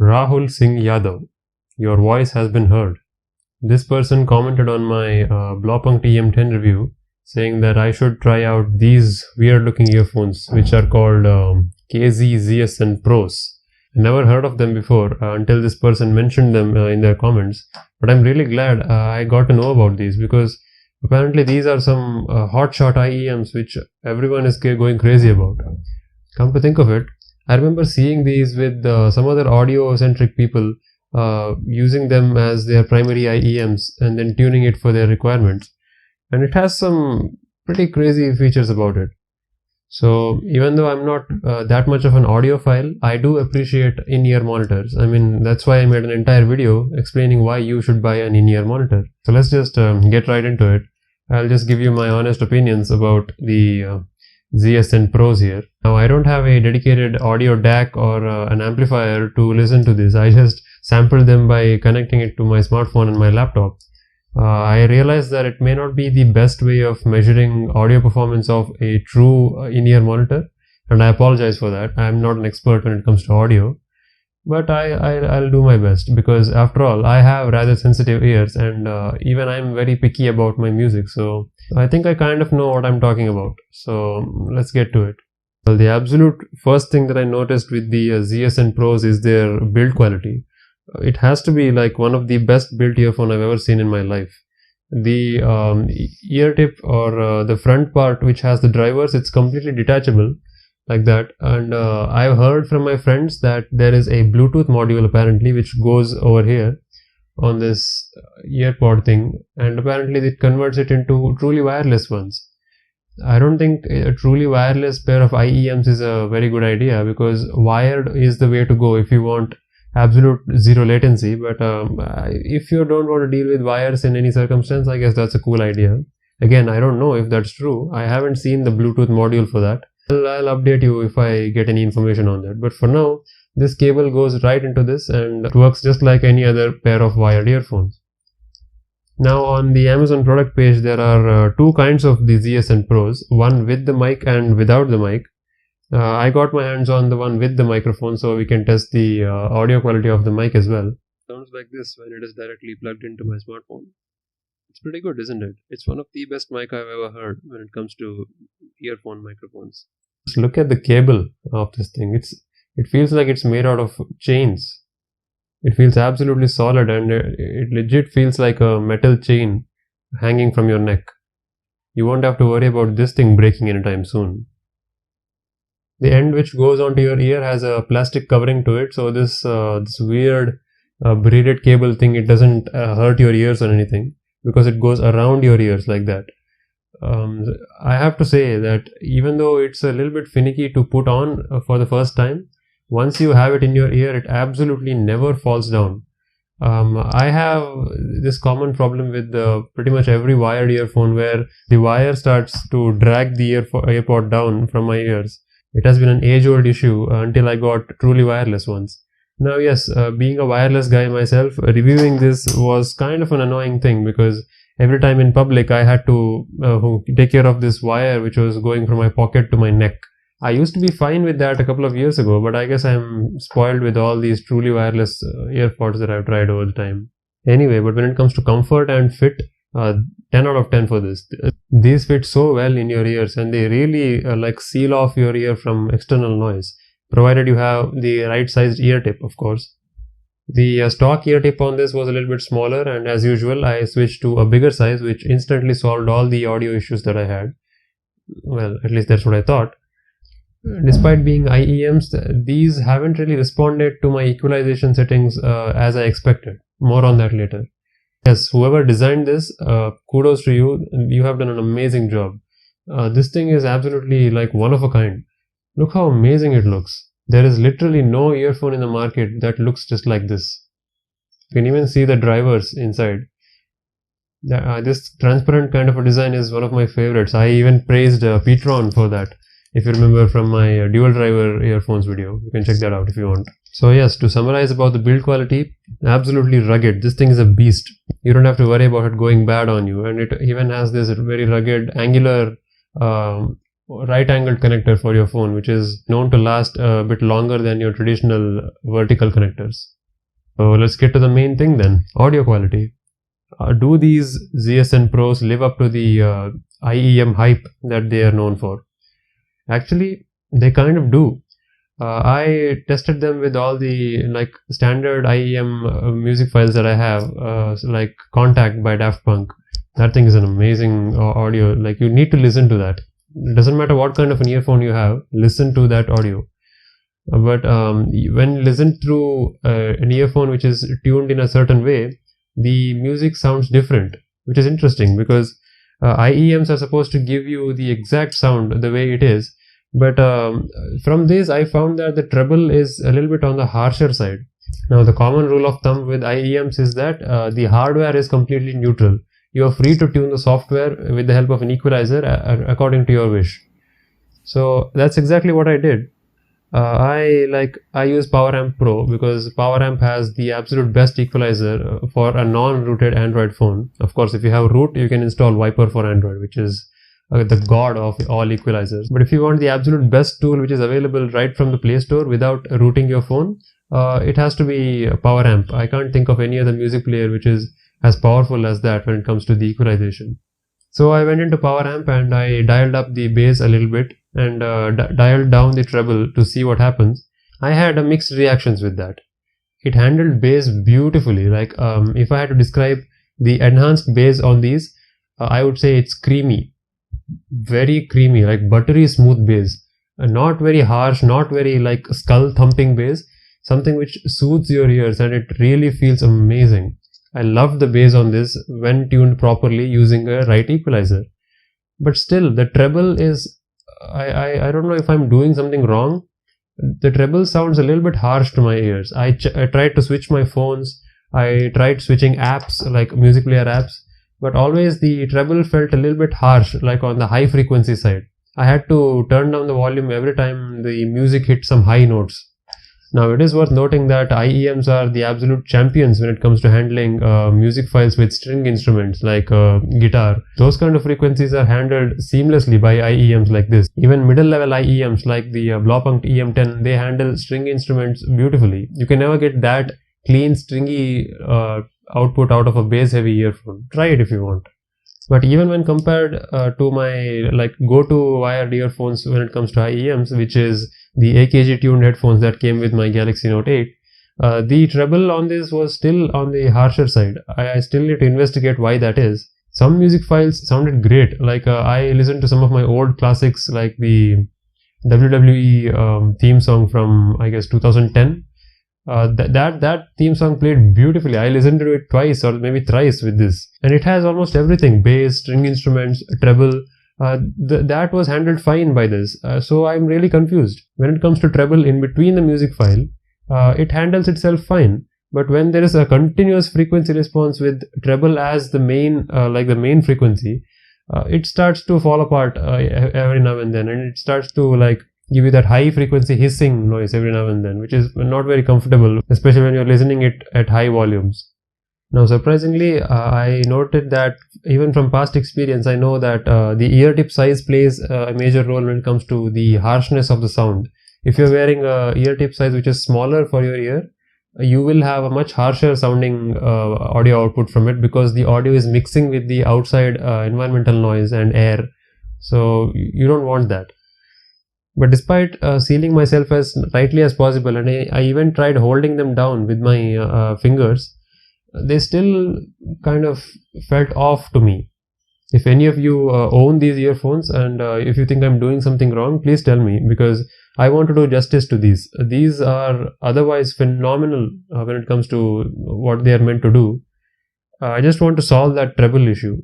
Rahul Singh Yadav, your voice has been heard. This person commented on my Blopunk TM10 review saying that I should try out these weird looking earphones which are called KZ ZSN Pros. I never heard of them before until this person mentioned them in their comments, but I'm really glad I got to know about these because apparently these are some hotshot IEMs which everyone is going crazy about. Come to think of it, I remember seeing these with some other audio-centric people using them as their primary IEMs and then tuning it for their requirements. And it has some pretty crazy features about it. So even though I'm not that much of an audiophile, I do appreciate in-ear monitors. I mean, that's why I made an entire video explaining why you should buy an in-ear monitor. So let's just get right into it. I'll just give you my honest opinions about the ZSN Pros here. Now, I don't have a dedicated audio DAC or an amplifier to listen to this. I just sampled them by connecting it to my smartphone and my laptop. I realized that it may not be the best way of measuring audio performance of a true in-ear monitor, and I apologize for that. I'm not an expert when it comes to audio, but I'll do my best because after all, I have rather sensitive ears and even I'm very picky about my music, so I think I kind of know what I'm talking about. So let's get to it. Well, the absolute first thing that I noticed with the ZSN Pros is their build quality. It has to be like one of the best built earphone I've ever seen in my life. The ear tip or the front part which has the drivers, it's completely detachable like that, and I've heard from my friends that there is a Bluetooth module apparently which goes over here on this earpod thing, and apparently it converts it into truly wireless ones. I don't think a truly wireless pair of IEMs is a very good idea because wired is the way to go if you want absolute zero latency, but if you don't want to deal with wires in any circumstance, I guess that's a cool idea. Again, I don't know if that's true. I haven't seen the Bluetooth module for that. I'll update you if I get any information on that, but for now this cable goes right into this and it works just like any other pair of wired earphones. Now on the Amazon product page there are two kinds of the ZSN Pros, one with the mic and without the mic. I got my hands on the one with the microphone so we can test the audio quality of the mic as well. Sounds like this when it is directly plugged into my smartphone. It's pretty good, isn't it? It's one of the best mic I've ever heard when it comes to earphone microphones. Just look at the cable of this thing. It feels like it's made out of chains. It feels absolutely solid and it legit feels like a metal chain hanging from your neck. You won't have to worry about this thing breaking anytime soon. The end which goes onto your ear has a plastic covering to it, so this weird braided cable thing, it doesn't hurt your ears or anything because it goes around your ears like that. I have to say that even though it's a little bit finicky to put on for the first time, once you have it in your ear, it absolutely never falls down. I have this common problem with pretty much every wired earphone where the wire starts to drag the earpod down from my ears. It has been an age-old issue until I got truly wireless ones. Now yes, being a wireless guy myself, reviewing this was kind of an annoying thing because every time in public I had to take care of this wire which was going from my pocket to my neck. I used to be fine with that a couple of years ago, but I guess I'm spoiled with all these truly wireless earpods that I've tried over the time. Anyway, but when it comes to comfort and fit, 10 out of 10 for this. These fit so well in your ears and they really like seal off your ear from external noise, provided you have the right sized ear tip, of course. The stock ear tip on this was a little bit smaller, and as usual I switched to a bigger size which instantly solved all the audio issues that I had. Well, at least that's what I thought. Despite being IEMs, these haven't really responded to my equalization settings as I expected. More on that later. Yes, whoever designed this, kudos to you. You have done an amazing job. This thing is absolutely like one of a kind. Look how amazing it looks. There is literally no earphone in the market that looks just like this. You can even see the drivers inside. This transparent kind of a design is one of my favorites. I even praised Petron for that. If you remember from my dual driver earphones video, you can check that out if you want. So yes, to summarize about the build quality, absolutely rugged. This thing is a beast. You don't have to worry about it going bad on you, and it even has this very rugged angular right angled connector for your phone, which is known to last a bit longer than your traditional vertical connectors. So let's get to the main thing then, audio quality. Do these ZSN Pros live up to the IEM hype that they are known for? Actually, they kind of do. I tested them with all the standard IEM music files that I have, like Contact by Daft Punk. That thing is an amazing audio. Like, you need to listen to that. It doesn't matter what kind of an earphone you have, listen to that audio. But when you listen through an earphone which is tuned in a certain way, the music sounds different, which is interesting because IEMs are supposed to give you the exact sound the way it is. But from this, I found that the treble is a little bit on the harsher side. Now, the common rule of thumb with IEMs is that the hardware is completely neutral. You are free to tune the software with the help of an equalizer according to your wish. So that's exactly what I did. I use PowerAmp Pro because PowerAmp has the absolute best equalizer for a non-rooted Android phone. Of course, if you have root, you can install Viper for Android, which is the god of all equalizers. But if you want the absolute best tool which is available right from the Play Store without rooting your phone, it has to be PowerAmp. I can't think of any other music player which is as powerful as that when it comes to the equalization. So I went into PowerAmp and I dialed up the bass a little bit and dialed down the treble to see what happens. I had mixed reactions with that. It handled bass beautifully. Like if I had to describe the enhanced bass on these, I would say it's creamy. Very creamy, like buttery smooth bass. Not very harsh, not very like skull thumping bass. Something which soothes your ears and it really feels amazing. I love the bass on this when tuned properly using a right equalizer. But still, the treble is, I don't know if I'm doing something wrong. The treble sounds a little bit harsh to my ears. I tried to switch my phones. I tried switching apps like music player apps. But always the treble felt a little bit harsh, like on the high frequency side. I had to turn down the volume every time the music hit some high notes. Now, it is worth noting that IEMs are the absolute champions when it comes to handling music files with string instruments like guitar. Those kind of frequencies are handled seamlessly by IEMs like this. Even middle level IEMs like the Blaupunkt EM10, they handle string instruments beautifully. You can never get that clean stringy output out of a bass heavy earphone. Try it if you want. But even when compared to my go-to wired earphones when it comes to IEMs, which is the AKG tuned headphones that came with my Galaxy Note 8, the treble on this was still on the harsher side. I still need to investigate why that is. Some music files sounded great. I listened to some of my old classics like the WWE theme song from I guess 2010. That theme song played beautifully. I listened to it twice or maybe thrice with this, and it has almost everything: bass, string instruments, treble. That was handled fine by this. So I'm really confused. When it comes to treble in between the music file, it handles itself fine. But when there is a continuous frequency response with treble as the main, the main frequency, it starts to fall apart every now and then, and it starts to give you that high frequency hissing noise every now and then, which is not very comfortable, especially when you're listening it at high volumes. Now, surprisingly, I noted that even from past experience, I know that the ear tip size plays a major role when it comes to the harshness of the sound. If you're wearing a ear tip size which is smaller for your ear, you will have a much harsher sounding audio output from it because the audio is mixing with the outside environmental noise and air. So you don't want that. But despite sealing myself as tightly as possible, and I even tried holding them down with my fingers, they still kind of felt off to me. If any of you own these earphones and if you think I'm doing something wrong, please tell me, because I want to do justice to these. These are otherwise phenomenal when it comes to what they are meant to do. I just want to solve that treble issue.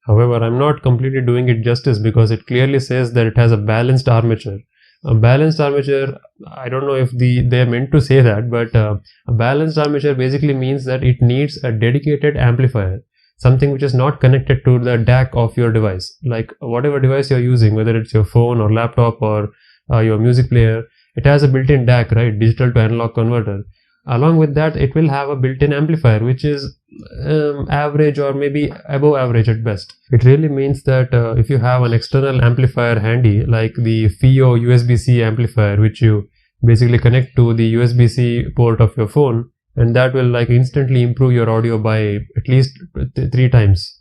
However, I'm not completely doing it justice because it clearly says that it has a balanced armature. A balanced armature, I don't know if they're meant to say that, but a balanced armature basically means that it needs a dedicated amplifier, something which is not connected to the DAC of your device. Like whatever device you're using, whether it's your phone or laptop or your music player, it has a built-in DAC, right? Digital to analog converter. Along with that, it will have a built-in amplifier, which is average or maybe above average at best. It really means that if you have an external amplifier handy, like the FIO USB-C amplifier, which you basically connect to the USB-C port of your phone, and that will like instantly improve your audio by at least 3 times.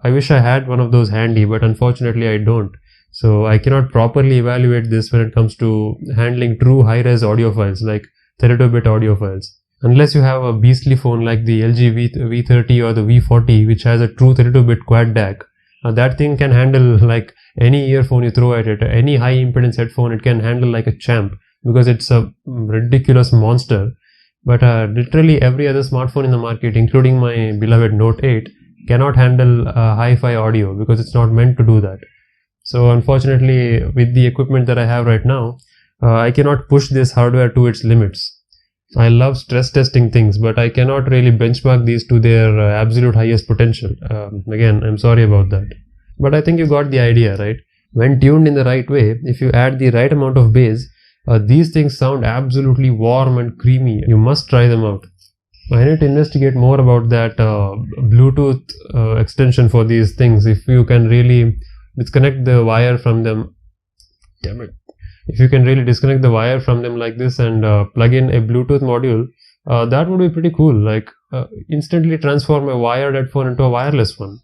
I wish I had one of those handy, but unfortunately I don't. So I cannot properly evaluate this when it comes to handling true high-res audio files like 32-bit audio files. Unless you have a beastly phone like the LG V30 or the V40, which has a true 32-bit quad DAC. That thing can handle like any earphone you throw at it, any high impedance headphone, it can handle like a champ because it's a ridiculous monster. But literally every other smartphone in the market, including my beloved Note 8, cannot handle hi-fi audio because it's not meant to do that. So unfortunately, with the equipment that I have right now, I cannot push this hardware to its limits. I love stress testing things, but I cannot really benchmark these to their absolute highest potential. Again, I'm sorry about that. But I think you got the idea, right? When tuned in the right way, if you add the right amount of bass, these things sound absolutely warm and creamy. You must try them out. I need to investigate more about that Bluetooth extension for these things. If you can really disconnect the wire from them, damn it. If you can really disconnect the wire from them like this and plug in a Bluetooth module, that would be pretty cool. Like instantly transform a wired headphone into a wireless one.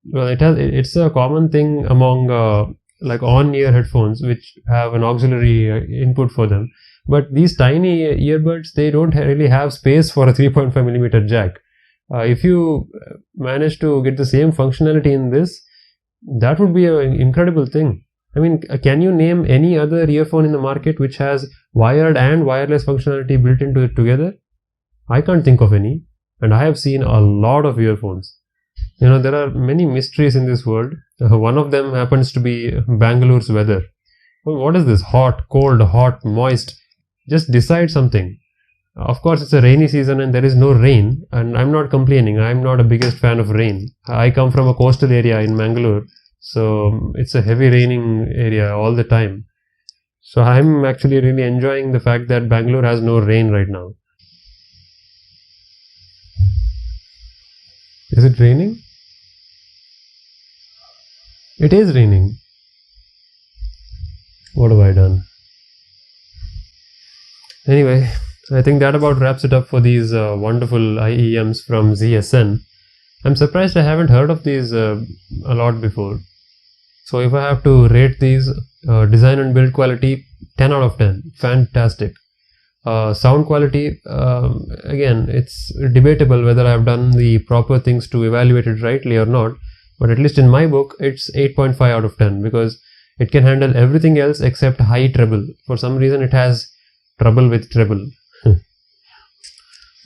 Well, it's a common thing among like on-ear headphones which have an auxiliary input for them. But these tiny earbuds, they don't really have space for a 3.5mm jack. If you manage to get the same functionality in this, that would be an incredible thing. I mean, can you name any other earphone in the market which has wired and wireless functionality built into it together? I can't think of any, and I have seen a lot of earphones. You know, there are many mysteries in this world. One of them happens to be Bangalore's weather. Well, what is this? Hot, cold, hot, moist? Just decide something. Of course, it's a rainy season and there is no rain, and I'm not complaining. I'm not a biggest fan of rain. I come from a coastal area in Mangalore, so it's a heavy raining area all the time. So I'm actually really enjoying the fact that Bangalore has no rain right now. Is it raining? It is raining. What have I done? Anyway, I think that about wraps it up for these wonderful IEMs from ZSN. I'm surprised I haven't heard of these a lot before. So if I have to rate these, design and build quality, 10 out of 10. Fantastic. Sound quality, again, it's debatable whether I've done the proper things to evaluate it rightly or not. But at least in my book, it's 8.5 out of 10 because it can handle everything else except high treble. For some reason, it has trouble with treble.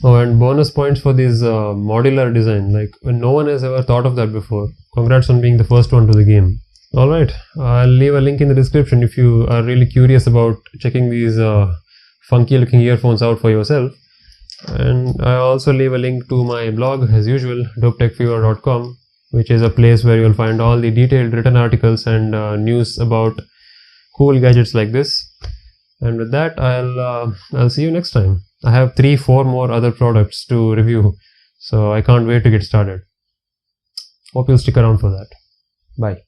Oh, and bonus points for this modular design. Like, no one has ever thought of that before. Congrats on being the first one to the game. Alright, I'll leave a link in the description if you are really curious about checking these funky looking earphones out for yourself. And I'll also leave a link to my blog as usual, dopetechfever.com, which is a place where you'll find all the detailed written articles and news about cool gadgets like this. And with that, I'll see you next time. I have 3-4 more other products to review, so I can't wait to get started. Hope you'll stick around for that. Bye.